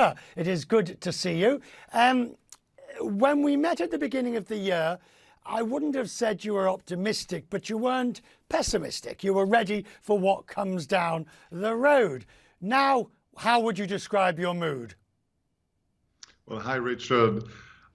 sir. It is good to see you. When we met at the beginning of the year, I wouldn't have said you were optimistic, but you weren't pessimistic. You were ready for what comes down the road. Now, how would you describe your mood? Well, hi, Richard.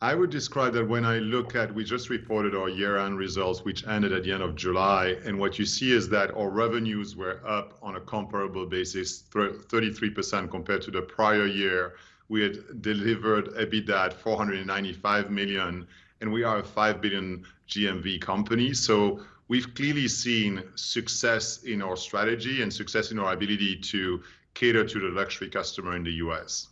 I would describe that when I look at, we just reported our year-end results, which ended at the end of July. And what you see is that our revenues were up on a comparable basis, 33% compared to the prior year. We had delivered EBITDA at 495 million, and we are a 5 billion GMV company. So we've clearly seen success in our strategy and success in our ability to cater to the luxury customer in the US.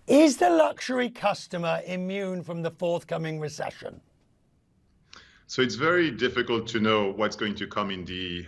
Is the luxury customer immune from the forthcoming recession? So it's very difficult to know what's going to come in the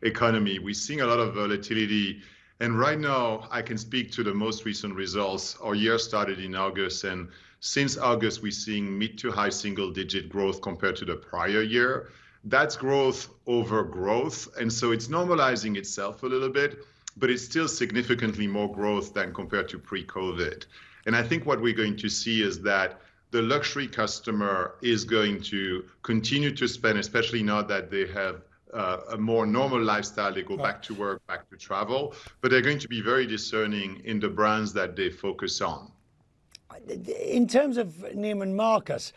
economy. We're seeing a lot of volatility. And right now, I can speak to the most recent results. Our year started in August, and since August, we're seeing mid to high single-digit growth compared to the prior year. That's growth over growth, and so it's normalizing itself a little bit, but it's still significantly more growth than compared to pre-COVID. And I think what we're going to see is that the luxury customer is going to continue to spend, especially now that they have a more normal lifestyle. They go back to work, back to travel, but they're going to be very discerning in the brands that they focus on. In terms of Neiman Marcus,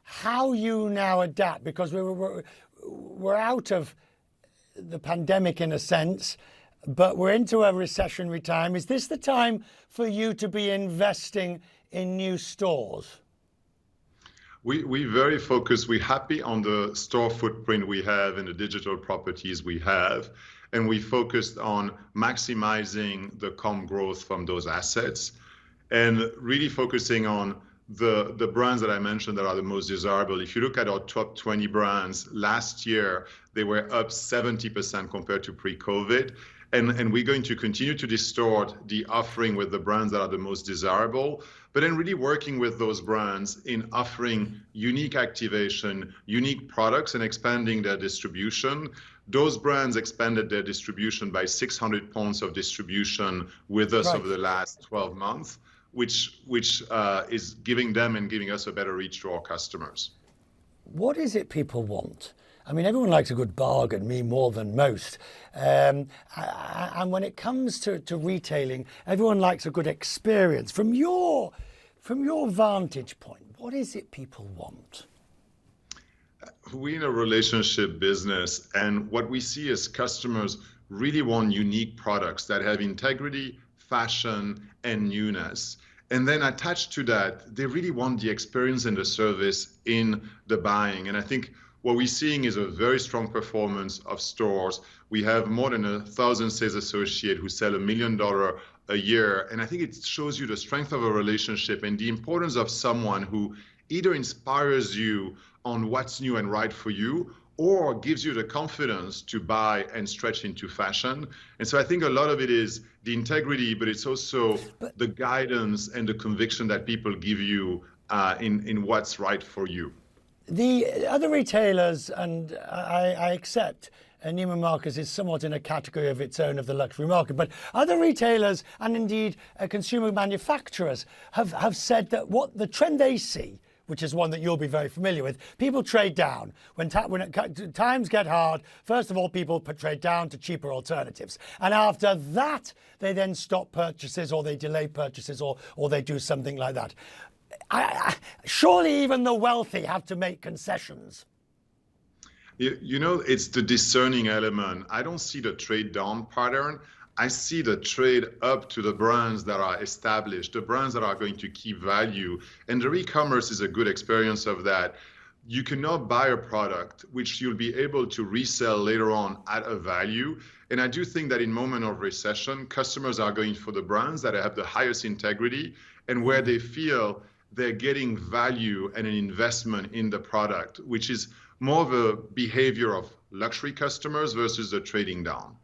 how you now adapt, because we're out of the pandemic in a sense, but we're into a recessionary time. Is this the time for you to be investing in new stores? We're very focused. We're happy on the store footprint we have and the digital properties we have. And we focused on maximizing the comp growth from those assets and really focusing on the brands that I mentioned that are the most desirable. If you look at our top 20 brands, last year, they were up 70% compared to pre-COVID. And we're going to continue to distort the offering with the brands that are the most desirable, but then really working with those brands in offering unique activation, unique products, and expanding their distribution. Those brands expanded their distribution by 600 points of distribution with us over the last 12 months, which is giving them and giving us a better reach to our customers. What is it people want? I mean, everyone likes a good bargain, me more than most. And when it comes to retailing, everyone likes a good experience. From your vantage point, what is it people want? We're in a relationship business, and what we see is customers really want unique products that have integrity, fashion, and newness. And then attached to that, they really want the experience and the service in the buying. And I think what we're seeing is a very strong performance of stores. We have more than 1,000 sales associates who sell $1 million a year. And I think it shows you the strength of a relationship and the importance of someone who either inspires you on what's new and right for you, or gives you the confidence to buy and stretch into fashion. And so I think a lot of it is the integrity, but it's also the guidance and the conviction that people give you in what's right for you. The other retailers, and I accept Neiman Marcus is somewhat in a category of its own of the luxury market, but other retailers and indeed consumer manufacturers have said that what the trend they see, which is one that you'll be very familiar with, people trade down. When times get hard, first of all, people trade down to cheaper alternatives. And after that, they then stop purchases or they delay purchases or they do something like that. Surely even the wealthy have to make concessions. You know, it's the discerning element. I don't see the trade down pattern. I see the trade up to the brands that are established, the brands that are going to keep value. And the e-commerce is a good experience of that. You cannot buy a product which you'll be able to resell later on at a value. And I do think that in moment of recession, customers are going for the brands that have the highest integrity and where they feel they're getting value and an investment in the product, which is more of a behavior of luxury customers versus the trading down.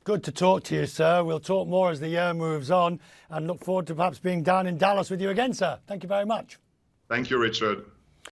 Good to talk to you, sir. We'll talk more as the year moves on and look forward to perhaps being down in Dallas with you again, sir. Thank you very much. Thank you, Richard.